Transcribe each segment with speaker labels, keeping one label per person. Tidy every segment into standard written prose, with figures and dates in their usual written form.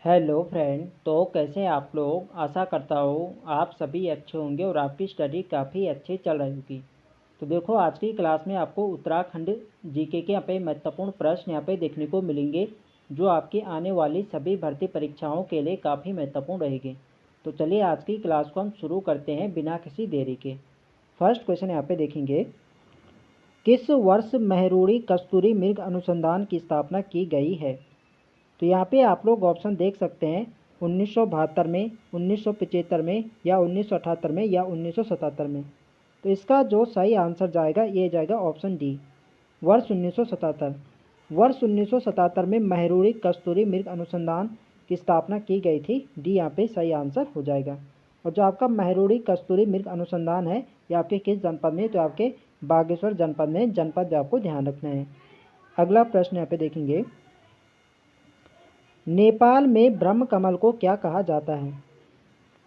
Speaker 1: Hello friend. तो कैसे हैं आप लोग। आशा करता हूँ आप सभी अच्छे होंगे और आपकी स्टडी काफ़ी अच्छी चल रही होगी। तो देखो, आज की क्लास में आपको उत्तराखंड जीके के यहाँ पे महत्वपूर्ण प्रश्न यहाँ पे देखने को मिलेंगे, जो आपकी आने वाली सभी भर्ती परीक्षाओं के लिए काफ़ी महत्वपूर्ण रहेंगे। तो चलिए आज की क्लास को हम शुरू करते हैं बिना किसी देरी के। फर्स्ट क्वेश्चन यहाँ पे देखेंगे, किस वर्ष मेहरूड़ी कस्तूरी मृग अनुसंधान की स्थापना की गई है। तो यहाँ पे आप लोग ऑप्शन देख सकते हैं, 1972 में, 1975 में, या 1978 में, या 1977 में। तो इसका जो सही आंसर जाएगा ये जाएगा ऑप्शन डी, वर्ष 1977। वर्ष 1977 में मेहरूड़ी कस्तूरी मृग अनुसंधान की स्थापना की गई थी। डी यहाँ पे सही आंसर हो जाएगा। और जो आपका मेहरूड़ी कस्तूरी मृग अनुसंधान है ये आपके किस जनपद में, तो आपके बागेश्वर जनपद में। जनपद भी आपको ध्यान रखना है। अगला प्रश्न यहाँ पे देखेंगे, नेपाल में ब्रह्म कमल को क्या कहा जाता है।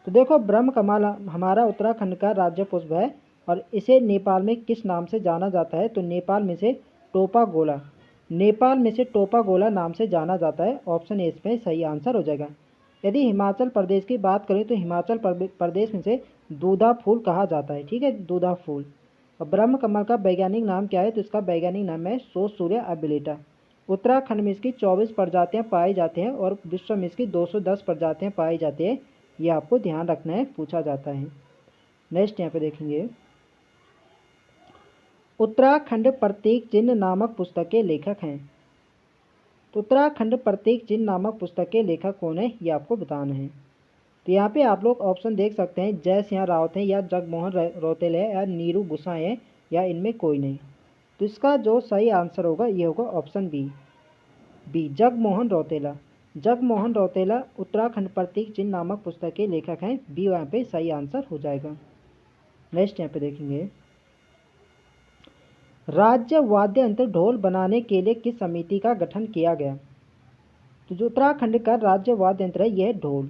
Speaker 1: तो देखो, ब्रह्म कमल हमारा उत्तराखंड का राज्य पुष्प है और इसे नेपाल में किस नाम से जाना जाता है। तो नेपाल में से टोपा गोला, नेपाल में से टोपा गोला नाम से जाना जाता है। ऑप्शन ए इसमें सही आंसर हो जाएगा। यदि हिमाचल प्रदेश की बात करें तो हिमाचल प्रदेश में से दूधा फूल कहा जाता है। ठीक है, दूधा फूल। और ब्रह्म कमल का वैज्ञानिक नाम क्या है, तो इसका वैज्ञानिक नाम है सोसूर्या अबिलेटा। उत्तराखंड में इसकी 24 प्रजातियां पाई जाती हैं और विश्व में इसकी 210 प्रजातियां पाई जाती है। ये आपको ध्यान रखना है, पूछा जाता है। नेक्स्ट यहाँ पे देखेंगे, उत्तराखंड प्रतीक चिन्ह नामक पुस्तक के लेखक हैं। तो उत्तराखंड प्रतीक चिन्ह नामक पुस्तक के लेखक कौन है, ये आपको बताना है। तो यहाँ पे आप लोग ऑप्शन देख सकते हैं, जय सिंह रावत है, या जगमोहन रौतेला है, या नीरू गुसाई है, या इनमें कोई नहीं। तो इसका जो सही आंसर होगा ये होगा ऑप्शन बी, जगमोहन रौतेला। जगमोहन रौतेला उत्तराखंड प्रतीक चिन्ह नामक पुस्तक के लेखक हैं। बी यहाँ पे सही आंसर हो जाएगा। नेक्स्ट यहाँ पे देखेंगे, राज्य वाद्य यंत्र ढोल बनाने के लिए किस समिति का गठन किया गया। तो जो उत्तराखंड का राज्य वाद्य यंत्र है यह है ढोल।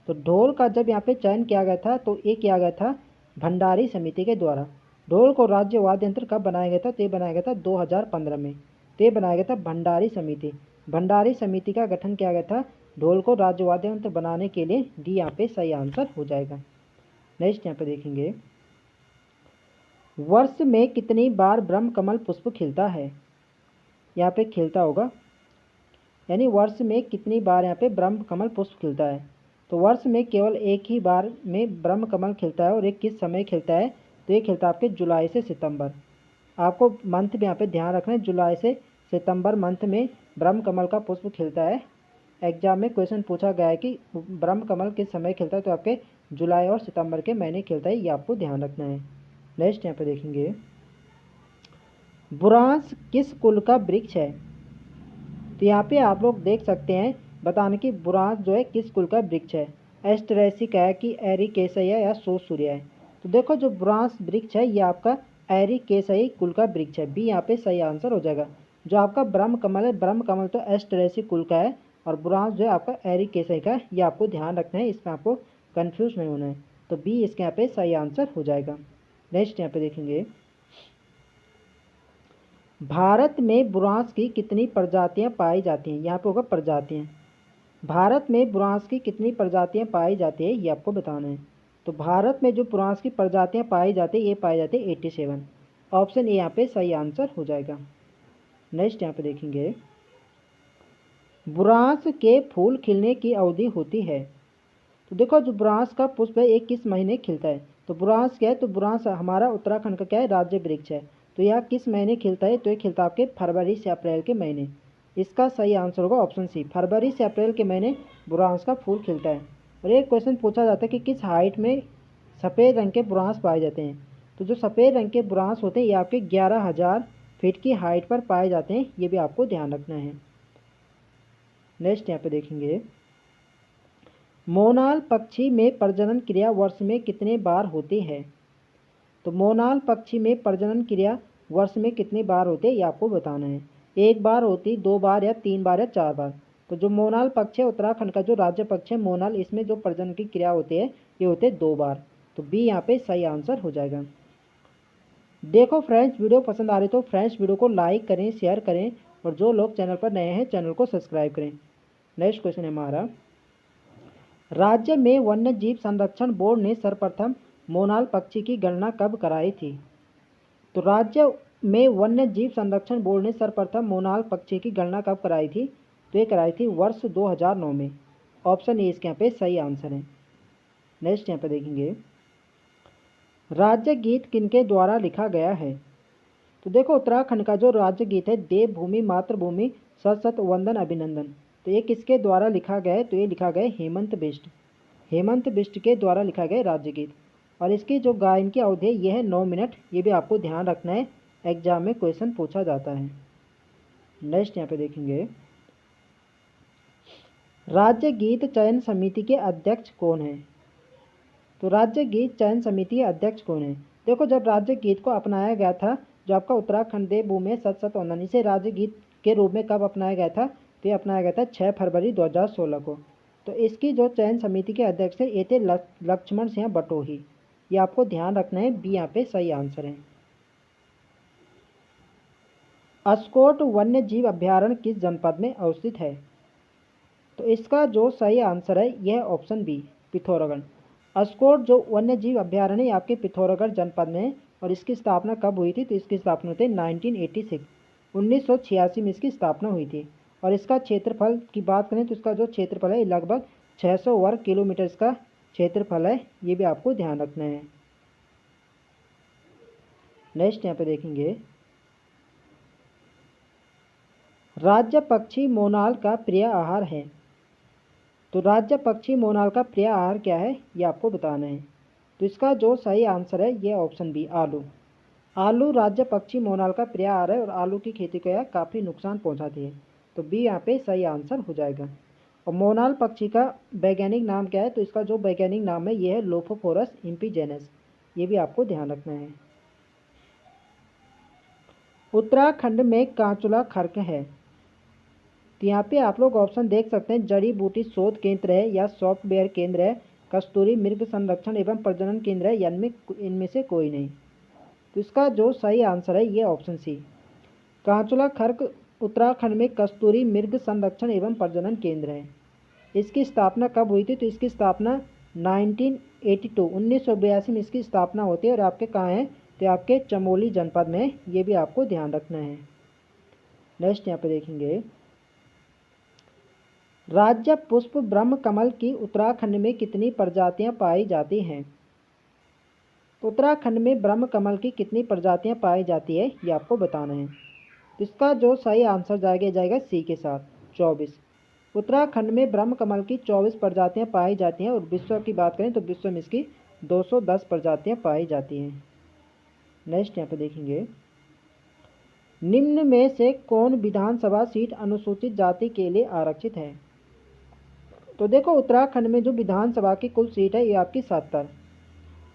Speaker 1: तो ढोल का जब यहाँ पे चयन किया गया था तो ये किया गया था भंडारी समिति के द्वारा। ढोल को राज्य वाद्य यंत्र कब बनाया गया था, तो ये बनाया गया था 2015 में। तो ये बनाया गया था भंडारी समिति। भंडारी समिति का गठन किया गया था ढोल को राज्य वाद्य यंत्र बनाने के लिए। डी यहाँ पे सही आंसर हो जाएगा। नेक्स्ट यहाँ पे देखेंगे, वर्ष में कितनी बार ब्रह्म कमल पुष्प खिलता है। यहाँ पे खिलता होगा, यानी वर्ष में कितनी बार यहाँ पे ब्रह्म कमल पुष्प खिलता है। तो वर्ष में केवल एक ही बार में ब्रह्म कमल खिलता है और एक किस समय खिलता है, तो ये खिलता है आपके जुलाई से सितंबर। आपको मंथ भी यहाँ पे ध्यान रखना है, जुलाई से सितंबर मंथ में ब्रह्म कमल का पुष्प खिलता है। एग्जाम में क्वेश्चन पूछा गया है कि ब्रह्म कमल किस समय खिलता है, तो आपके जुलाई और सितंबर के महीने खिलता है, ये आपको ध्यान रखना है। नेक्स्ट यहाँ पे देखेंगे, बुरांस किस कुल का वृक्ष है। तो यहाँ पे आप लोग देख सकते हैं, बताने की बुरांस जो है किस कुल का वृक्ष है। एस्टरेसिका है कि एरिकेसिया है या सोसूर्या है। तो देखो, जो बुरांस वृक्ष है ये आपका एरिकेसिया कुल का वृक्ष है। बी यहाँ पे सही आंसर हो जाएगा। जो आपका ब्रह्म कमल है, ब्रह्म कमल तो एस्टरेसी कुल का है और बुरांस जो है आपका एरिकेसिया का है। ये आपको ध्यान रखना है, इसमें आपको कन्फ्यूज नहीं होना है। तो बी इसके यहाँ पे सही आंसर हो जाएगा। नेक्स्ट यहाँ पे देखेंगे, भारत में बुरांस की कितनी प्रजातियां पाई जाती हैं। यहाँ पे होगा प्रजातियां। भारत में बुरांस की कितनी प्रजातियां पाई जाती है ये आपको बताना है। तो भारत में जो बुरांस की प्रजातियां पाई जाती है ये पाई जाती है 87। ऑप्शन ए यहाँ पे सही आंसर हो जाएगा। नेक्स्ट यहाँ पे देखेंगे, बुरांस के फूल खिलने की अवधि होती है। तो देखो, जो बुरांस का पुष्प है एक किस महीने खिलता है। तो बुरांस क्या है, तो बुरांस हमारा उत्तराखंड का क्या है, राज्य वृक्ष है। तो यह किस महीने खिलता है, तो ये खिलता है आपके फरवरी से अप्रैल के महीने। इसका सही आंसर होगा ऑप्शन सी, फरवरी से अप्रैल के महीने बुरांस का फूल खिलता है। और एक क्वेश्चन पूछा जाता है कि किस हाइट में सफ़ेद रंग के बुरांस पाए जाते हैं। तो जो सफ़ेद रंग के बुरांस होते हैं ये आपके 11,000 फीट की हाइट पर पाए जाते हैं। ये भी आपको ध्यान रखना है। नेक्स्ट यहाँ पे देखेंगे, मोनाल पक्षी में प्रजनन क्रिया वर्ष में कितने बार होती है। तो मोनाल पक्षी में प्रजनन क्रिया वर्ष में कितनी बार होती है ये आपको बताना है। एक बार होती, दो बार, या तीन बार, या चार बार। तो जो मोनाल पक्षी है उत्तराखंड का जो राज्य पक्षी है मोनाल, इसमें जो प्रजनन की क्रिया होती है ये होते हैं 2 बार। तो बी यहाँ पे सही आंसर हो जाएगा। देखो फ्रेंड्स, वीडियो पसंद आ रही तो फ्रेंड्स वीडियो को लाइक करें, शेयर करें, और जो लोग चैनल पर नए हैं चैनल को सब्सक्राइब करें। नेक्स्ट क्वेश्चन है हमारा, राज्य में वन्य जीव संरक्षण बोर्ड ने सर्वप्रथम मोनाल पक्षी की गणना कब कराई थी? तो राज्य में वन्य जीव संरक्षण बोर्ड ने सर्वप्रथम मोनाल पक्षी की गणना कब कराई थी? तो ये कराई थी वर्ष 2009 में। ऑप्शन ए इसके यहाँ पे सही आंसर है। नेक्स्ट यहाँ पे देखेंगे, राज्य गीत किनके द्वारा लिखा गया है? तो देखो उत्तराखंड का जो राज्य गीत है, देवभूमि मातृभूमि सत सत वंदन अभिनंदन, तो ये किसके द्वारा लिखा गया है? तो ये लिखा गया हेमंत बिष्ट। हेमंत बिष्ट के द्वारा लिखा गया राज्य गीत। और इसकी जो गायन की अवधि है यह है 9 मिनट। ये भी आपको ध्यान रखना है, एग्जाम में क्वेश्चन पूछा जाता है। नेक्स्ट यहाँ पे देखेंगे, राज्य गीत चयन समिति के अध्यक्ष कौन है? तो राज्य गीत चयन समिति के अध्यक्ष कौन है? देखो जब राज्य गीत को अपनाया गया था, जो आपका उत्तराखंड देवभूमि सत सत वंदन, इसे राज्य गीत के रूप में कब अपनाया गया था? तो ये अपनाया गया था 6 फरवरी 2016 को। तो इसकी जो चयन समिति के अध्यक्ष थे ये थे लक्ष्मण सिंह बटोही। ये आपको ध्यान रखना है, बी यहाँ पे सही आंसर है। अस्कोट वन्य जीव अभ्यारण्य किस जनपद में अवस्थित है? तो इसका जो सही आंसर है यह ऑप्शन बी, पिथौरागढ़। अस्कोट जो वन्य जीव अभ्यारण्य आपके पिथौरागढ़ जनपद में है। और इसकी स्थापना कब हुई थी? तो इसकी स्थापना हुई थी 1986, 1986 में इसकी स्थापना हुई थी। और इसका क्षेत्रफल की बात करें तो इसका जो क्षेत्रफल है लगभग 600 वर्ग किलोमीटर इसका क्षेत्रफल है। ये भी आपको ध्यान रखना है। नेक्स्ट यहाँ पे देखेंगे, राज्य पक्षी मोनाल का प्रिय आहार है। तो राज्य पक्षी मोनाल का प्रिय आहार क्या है ये आपको बताना है। तो इसका जो सही आंसर है ये ऑप्शन बी, आलू। आलू राज्य पक्षी मोनाल का प्रिय आहार है और आलू की खेती को यह काफ़ी नुकसान पहुंचाती है। तो बी यहाँ पे सही आंसर हो जाएगा। और मोनाल पक्षी का वैज्ञानिक नाम क्या है? तो इसका जो वैज्ञानिक नाम है यह है लोफोफोरस इम्पीजेनस। ये भी आपको ध्यान रखना है। उत्तराखंड में कांचुला खर्क है। तो यहाँ पे आप लोग ऑप्शन देख सकते हैं, जड़ी बूटी शोध केंद्र है या सॉफ्टवेयर केंद्र है, कस्तूरी मृग संरक्षण एवं प्रजनन केंद्र है, या इनमें से कोई नहीं। तो इसका जो सही आंसर है ये ऑप्शन सी, कांचुला खर्क उत्तराखंड में कस्तूरी मृग संरक्षण एवं प्रजनन केंद्र है। इसकी स्थापना कब हुई थी? तो इसकी स्थापना 1982, 1982 में इसकी स्थापना होती है। और आपके कहाँ है? तो आपके चमोली जनपद में। ये भी आपको ध्यान रखना है। नेक्स्ट यहाँ पे देखेंगे, राज्य पुष्प ब्रह्म कमल की उत्तराखंड में कितनी प्रजातियां पाई जाती हैं? तो उत्तराखंड में ब्रह्म कमल की कितनी प्रजातियां पाई जाती है ये आपको बताना है। तो इसका जो सही आंसर जाएगा सी के साथ, 24। उत्तराखंड में ब्रह्म कमल की 24 प्रजातियां पाई जाती हैं। और विश्व की बात करें तो विश्व में इसकी 210 प्रजातियां पाई जाती हैं। नेक्स्ट यहाँ पे देखेंगे, निम्न में से कौन विधानसभा सीट अनुसूचित जाति के लिए आरक्षित है? तो देखो उत्तराखंड में जो विधानसभा की कुल सीट है ये आपकी 70,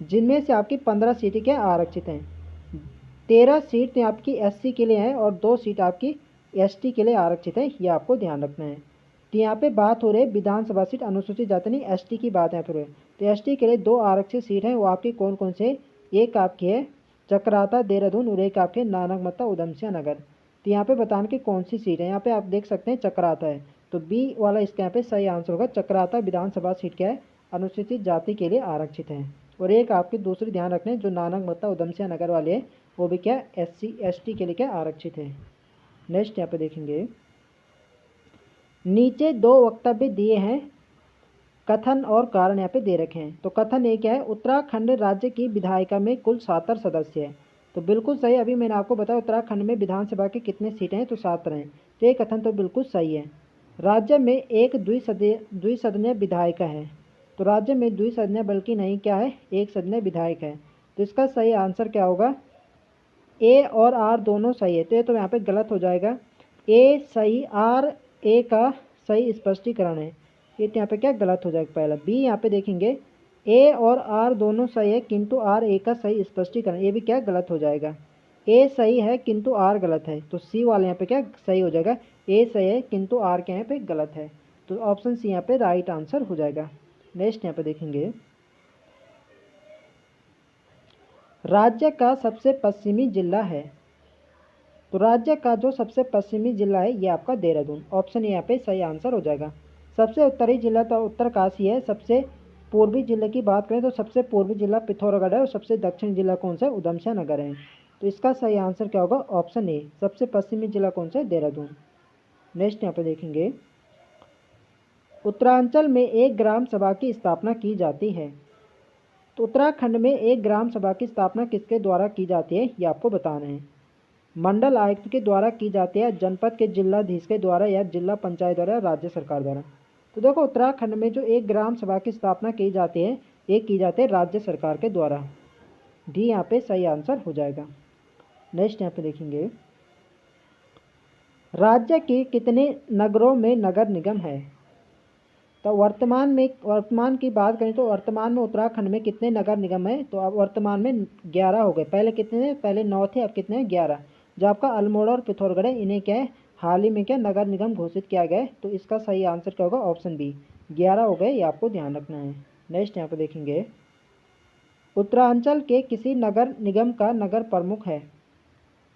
Speaker 1: जिनमें से आपकी 15 सीटें क्या आरक्षित हैं। 13 सीट आपकी एससी के लिए हैं और 2 सीट आपकी एसटी के लिए आरक्षित है। ये आपको ध्यान रखना है। तो यहाँ पे बात हो रही है विधानसभा सीट अनुसूचित जाति, नहीं एसटी की बात यहाँ पर है। तो एसटी के लिए 2 आरक्षित सीट हैं, वो आपकी कौन कौन से? एक आपकी है चक्राता देहरादून और एक आपके नानकमत्ता उधमसिंह नगर। तो यहाँ पे बताने की कौन सी सीट है? यहाँ पे आप देख सकते हैं चक्राता है, तो बी वाला इसके यहाँ पे सही आंसर होगा। चक्राता विधानसभा सीट क्या है? अनुसूचित जाति के लिए आरक्षित है। और एक आपकी दूसरी ध्यान रखने, जो नानकमत्ता उधमसिंह नगर वाले हैं वो भी क्या एससी एसटी के लिए क्या आरक्षित है। नेक्स्ट यहाँ पे देखेंगे, नीचे 2 वक्तव्य दिए हैं, कथन और कारण यहाँ पे दे रखे हैं। तो कथन एक क्या है? उत्तराखंड राज्य की विधायिका में कुल 70 सदस्य है। तो बिल्कुल सही, अभी मैंने आपको बताया उत्तराखंड में विधानसभा के कितने सीटें हैं? तो 7 हैं। तो ये कथन तो बिल्कुल सही है। राज्य में एक द्विसदनीय विधायिका है। तो राज्य में द्विसदनीय बल्कि नहीं क्या है? एक सदनीय विधायक है। तो इसका सही आंसर क्या होगा? ए और आर दोनों सही है। तो ये तो यहाँ पे गलत हो जाएगा। ए सही, आर ए का सही स्पष्टीकरण है। ये तो यहाँ पे क्या गलत हो जाएगा पहला। बी यहाँ पे देखेंगे, ए और आर दोनों सही है किंतु आर ए का सही स्पष्टीकरण, ये भी क्या गलत हो जाएगा। ए सही है किंतु आर गलत है। तो सी वाले यहाँ पे क्या सही हो जाएगा? ए सही है किंतु आर के यहाँ पे गलत है। तो ऑप्शन सी यहाँ पे राइट आंसर हो जाएगा। नेक्स्ट यहाँ पे देखेंगे, राज्य का सबसे पश्चिमी जिला है। तो राज्य का जो सबसे पश्चिमी जिला है ये आपका देहरादून। ऑप्शन यहाँ पे सही आंसर हो जाएगा। सबसे उत्तरी जिला तो उत्तरकाशी है। सबसे पूर्वी जिले की बात करें तो सबसे पूर्वी जिला पिथौरागढ़ है और सबसे दक्षिणी जिला कौन सा है? उधमसिंह नगर है। तो इसका सही आंसर क्या होगा? Option A. सबसे पश्चिमी जिला कौन सा है? देहरादून। नेक्स्ट यहाँ पे देखेंगे, उत्तरांचल में एक ग्राम सभा की स्थापना की जाती है। तो उत्तराखंड में एक ग्राम सभा की स्थापना किसके द्वारा की जाती है? ये आपको बताना है। मंडल आयुक्त के द्वारा की जाती है, जनपद के जिलाधीश के द्वारा, या जिला पंचायत द्वारा, राज्य सरकार द्वारा। तो देखो उत्तराखंड में जो एक ग्राम सभा की स्थापना की जाती है, ये की जाती है राज्य सरकार के द्वारा। डी यहाँ पे सही आंसर हो जाएगा। नेक्स्ट यहाँ पे देखेंगे, राज्य के कितने नगरों में नगर निगम है? तो वर्तमान की बात करें तो वर्तमान में उत्तराखंड में कितने नगर निगम है? तो अब वर्तमान में 11 हो गए। पहले कितने? पहले 9 थे, अब कितने हैं? 11। जो आपका अल्मोड़ा और पिथौरागढ़ है, इन्हें क्या है, हाल ही में क्या नगर निगम घोषित किया गया है। तो इसका सही आंसर क्या होगा? ऑप्शन बी, 11 हो गए। ये आपको ध्यान रखना है। नेक्स्ट यहाँ पे देखेंगे, उत्तरांचल के किसी नगर निगम का नगर प्रमुख है।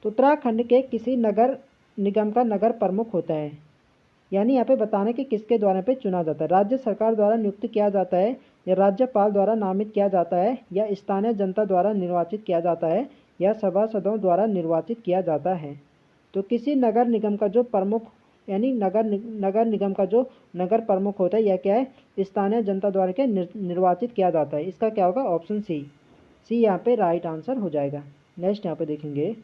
Speaker 1: तो उत्तराखंड के किसी नगर निगम का नगर प्रमुख होता है, यानी यहाँ पे बताने कि किसके द्वारा पे चुना जाता है। राज्य सरकार द्वारा नियुक्त किया जाता है, या राज्यपाल द्वारा नामित किया जाता है, या स्थानीय जनता द्वारा निर्वाचित किया जाता है, या सभासदों द्वारा निर्वाचित किया जाता है। तो किसी नगर निगम का जो प्रमुख, यानी नगर निगम का जो नगर प्रमुख होता है, यह क्या है? स्थानीय जनता द्वारा क्या निर्वाचित किया जाता है। इसका क्या होगा? Option C. सी यहाँ पे राइट आंसर हो जाएगा। नेक्स्ट यहाँ पे देखेंगे,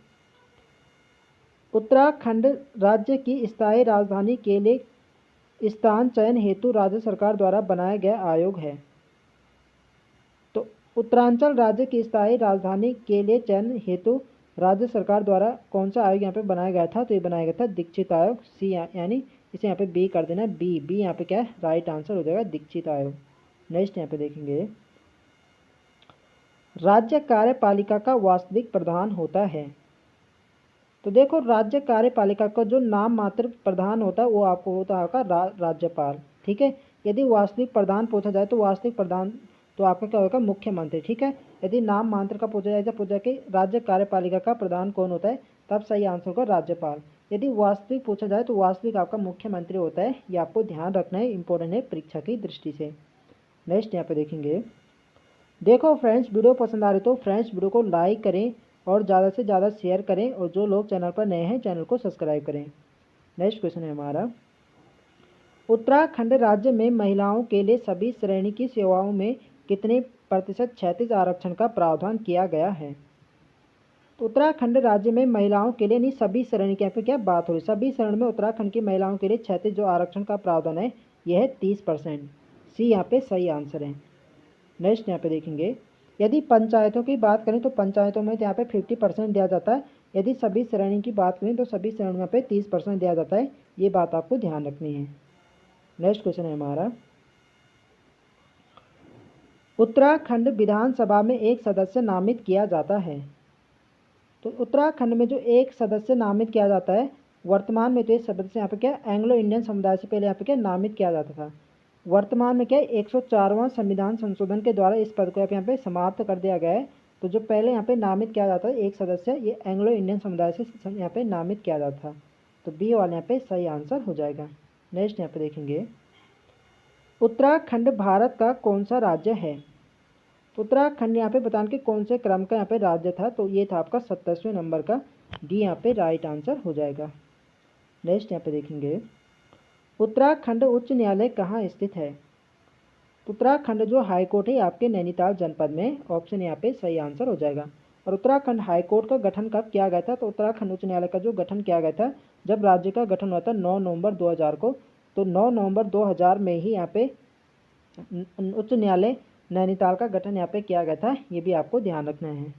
Speaker 1: उत्तराखंड राज्य की स्थायी राजधानी के लिए स्थान चयन हेतु राज्य सरकार द्वारा बनाया गया आयोग है। तो उत्तरांचल राज्य की स्थायी राजधानी के लिए चयन हेतु राज्य सरकार द्वारा कौन सा आयोग यहाँ पे बनाया गया था? तो ये बनाया गया था दीक्षित आयोग। सी यानी इसे यहाँ पे बी कर देना। बी यहाँ पे क्या है? राइट आंसर हो जाएगा, दीक्षित आयोग। नेक्स्ट यहाँ पे देखेंगे, राज्य कार्यपालिका का वास्तविक प्रधान होता है। तो देखो राज्य कार्यपालिका का जो नाम मात्र प्रधान होता है वो आपको होता है राज्यपाल। ठीक है। यदि वास्तविक प्रधान पूछा जाए तो वास्तविक प्रधान तो आपका क्या होगा? मुख्यमंत्री। ठीक है। यदि नाम मात्र का पूछा जाए, जब पूछा कि राज्य कार्यपालिका का प्रधान कौन होता है, तब सही आंसर होगा राज्यपाल। यदि वास्तविक पूछा जाए तो वास्तविक आपका मुख्यमंत्री होता है। ये आपको ध्यान रखना है, इंपॉर्टेंट है परीक्षा की दृष्टि से। नेक्स्ट यहाँ पे देखेंगे, देखो फ्रेंड्स वीडियो पसंद आ रही तो फ्रेंड्स वीडियो को लाइक करें और ज़्यादा से ज़्यादा शेयर करें, और जो लोग चैनल पर नए हैं चैनल को सब्सक्राइब करें। नेक्स्ट क्वेश्चन है हमारा, उत्तराखंड राज्य में महिलाओं के लिए सभी श्रेणी की सेवाओं में कितने प्रतिशत क्षैतिज आरक्षण का प्रावधान किया गया है? तो उत्तराखंड राज्य में महिलाओं के लिए, नहीं सभी श्रेणी के, यहाँ पे क्या बात हो रही, सभी श्रेणी में उत्तराखंड की महिलाओं के लिए क्षैतिज जो आरक्षण का प्रावधान है यह है 30%। सी यहाँ पे सही आंसर है। नेक्स्ट यहाँ पे देखेंगे, यदि पंचायतों की बात करें तो पंचायतों में यहाँ पे 50% दिया जाता है। यदि सभी श्रेणी की बात करें तो सभी श्रेणियों पे 30% दिया जाता है। ये बात आपको ध्यान रखनी है। नेक्स्ट क्वेश्चन है हमारा, उत्तराखंड विधानसभा में एक सदस्य नामित किया जाता है। तो उत्तराखंड में जो एक सदस्य नामित किया जाता है, वर्तमान में तो ये सदस्य यहाँ पे क्या एंग्लो इंडियन समुदाय से पहले यहाँ पे क्या नामित किया जाता था। वर्तमान में क्या 104वां संविधान संशोधन के द्वारा इस पद को यहाँ पे समाप्त कर दिया गया है। तो जो पहले यहाँ पे नामित किया जाता है एक सदस्य, ये एंग्लो इंडियन समुदाय से यहाँ पे नामित किया जाता था। तो बी वाले यहाँ पे सही आंसर हो जाएगा। नेक्स्ट यहाँ पे देखेंगे, उत्तराखंड भारत का कौन सा राज्य है? तो उत्तराखंड यहाँ पे बताने के कौन से क्रम का यहाँ पे राज्य था? तो ये था आपका 27वें नंबर का। डी यहाँ पे राइट आंसर हो जाएगा। नेक्स्ट यहाँ पे देखेंगे, उत्तराखंड उच्च न्यायालय कहाँ स्थित है? उत्तराखंड जो हाईकोर्ट है आपके नैनीताल जनपद में। ऑप्शन यहाँ पे सही आंसर हो जाएगा। और उत्तराखंड हाईकोर्ट का गठन कब किया गया था? तो उत्तराखंड उच्च न्यायालय का जो गठन किया गया था, जब राज्य का गठन हुआ था 9 नवंबर 2000 को। तो 9 नवंबर 2000 में ही यहाँ पे उच्च न्यायालय नैनीताल का गठन यहाँ पे किया गया था। ये भी आपको ध्यान रखना है।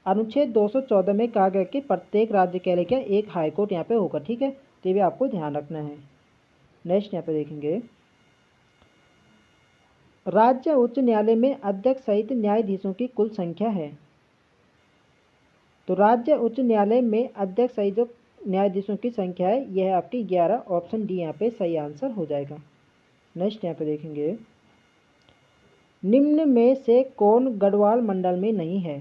Speaker 1: अनुच्छेद 214 में कहा गया कि प्रत्येक राज्य के लिए क्या एक हाईकोर्ट यहाँ पे होगा। ठीक है। तो ये भी आपको ध्यान रखना है। नेक्स्ट यहाँ पे देखेंगे, राज्य उच्च न्यायालय में अध्यक्ष सहित न्यायाधीशों की कुल संख्या है। तो राज्य उच्च न्यायालय में अध्यक्ष सहित जो न्यायाधीशों की संख्या है यह है आपकी 11। ऑप्शन डी यहाँ पे सही आंसर हो जाएगा। नेक्स्ट यहाँ पे देखेंगे, निम्न में से कौन गढ़वाल मंडल में नहीं है?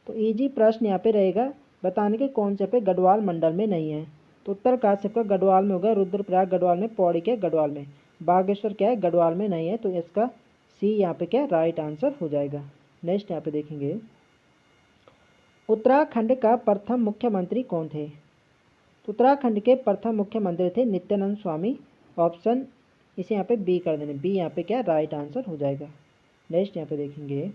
Speaker 1: तो इजी प्रश्न यहाँ पे रहेगा, बताने के कौन से पे गढ़वाल मंडल में नहीं है। तो उत्तरकाशी का गढ़वाल में होगा, रुद्रप्रयाग गढ़वाल में, पौड़ी के गढ़वाल में। बागेश्वर क्या है, गढ़वाल में नहीं है, तो इसका सी यहाँ पे क्या राइट आंसर हो जाएगा। नेक्स्ट यहाँ पे देखेंगे, उत्तराखंड का प्रथम मुख्यमंत्री कौन थे? तो उत्तराखंड के प्रथम मुख्यमंत्री थे नित्यानंद स्वामी। ऑप्शन इसे यहाँ पे बी कर देंगे, बी यहाँ पे क्या राइट आंसर हो जाएगा। नेक्स्ट यहाँ पे देखेंगे,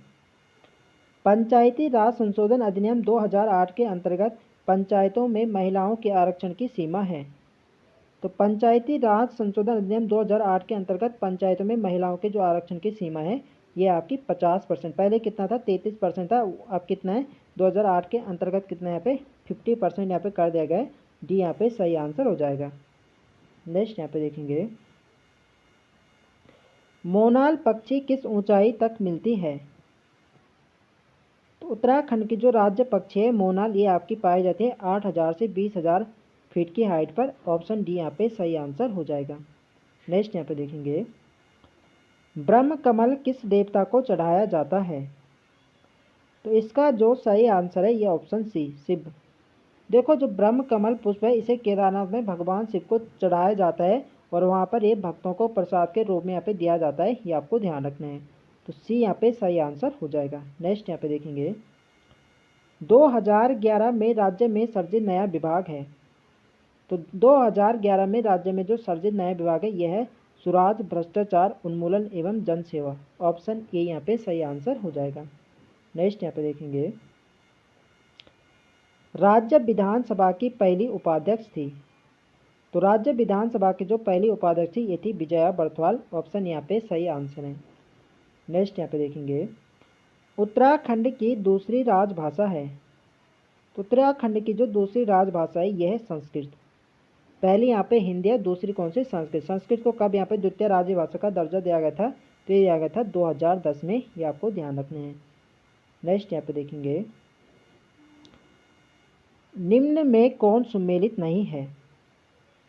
Speaker 1: पंचायती राज संशोधन अधिनियम 2008 के अंतर्गत पंचायतों में महिलाओं के आरक्षण की सीमा है। तो पंचायती राज संशोधन अधिनियम 2008 के अंतर्गत पंचायतों में महिलाओं के जो आरक्षण की सीमा है ये आपकी 50%, पहले कितना था 33% था, अब कितना है 2008 के अंतर्गत कितना यहाँ पे 50% यहाँ पे कर दिया गया है। डी यहाँ पे सही आंसर हो जाएगा। नेक्स्ट यहाँ पे देखेंगे, मोनाल पक्षी किस ऊंचाई तक मिलती है? तो उत्तराखंड की जो राज्य पक्षी है मोनाल, ये आपकी पाई जाती है 8000 से 20000 फीट की हाइट पर। ऑप्शन डी यहाँ पे सही आंसर हो जाएगा। नेक्स्ट यहाँ पे देखेंगे, ब्रह्म कमल किस देवता को चढ़ाया जाता है? तो इसका जो सही आंसर है ये ऑप्शन सी शिव। देखो जो ब्रह्म कमल पुष्प है इसे केदारनाथ में भगवान शिव को चढ़ाया जाता है और वहाँ पर ये भक्तों को प्रसाद के रूप में यहाँ पे दिया जाता है, ये आपको ध्यान रखना है। तो सी यहाँ पे सही आंसर हो जाएगा। नेक्स्ट यहाँ पे देखेंगे, 2011 में राज्य में सृजित नया विभाग है। तो 2011 में राज्य में जो सृजित नया विभाग है यह है सुराज, भ्रष्टाचार उन्मूलन एवं जन सेवा। ऑप्शन ए यहाँ पे सही आंसर हो जाएगा। नेक्स्ट यहाँ पे देखेंगे, राज्य विधानसभा की पहली उपाध्यक्ष थी। तो राज्य विधानसभा की जो पहली उपाध्यक्ष थी ये थी विजया बर्थवाल। ऑप्शन यहाँ पे सही आंसर है। नेक्स्ट यहाँ पे देखेंगे, उत्तराखंड की दूसरी राजभाषा है। तो उत्तराखंड की जो दूसरी राजभाषा है यह है संस्कृत। पहली यहाँ पे हिंदी है, दूसरी कौन सी संस्कृत। संस्कृत को कब यहाँ पे द्वितीय राजभाषा का दर्जा दिया गया था? तो ये दिया गया था 2010 में, ये आपको ध्यान रखना है। नेक्स्ट यहाँ पे देखेंगे, निम्न में कौन सम्मिलित नहीं है?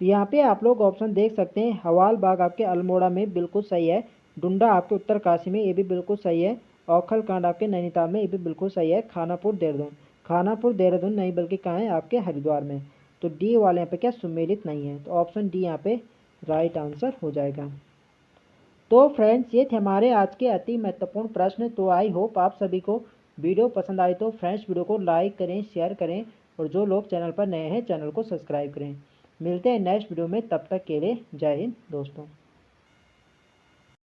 Speaker 1: तो यहाँ पे आप लोग ऑप्शन देख सकते हैं, हवाल बाग आपके अल्मोड़ा में बिल्कुल सही है, डुंडा आपके उत्तरकाशी में ये भी बिल्कुल सही है, औखल कांड आपके नैनीताल में ये भी बिल्कुल सही है, खानापुर देहरादून नहीं बल्कि कहाँ है आपके हरिद्वार में। तो डी वाले यहाँ पे क्या सम्मिलित नहीं है, तो ऑप्शन डी यहाँ पे राइट आंसर हो जाएगा। तो फ्रेंड्स ये थे हमारे आज के अति महत्वपूर्ण प्रश्न। तो आई होप आप सभी को वीडियो पसंद आई। तो फ्रेंड्स वीडियो को लाइक करें, शेयर करें और जो लोग चैनल पर नए हैं चैनल को सब्सक्राइब करें। मिलते हैं नेक्स्ट वीडियो में, तब तक के लिए जय हिंद दोस्तों।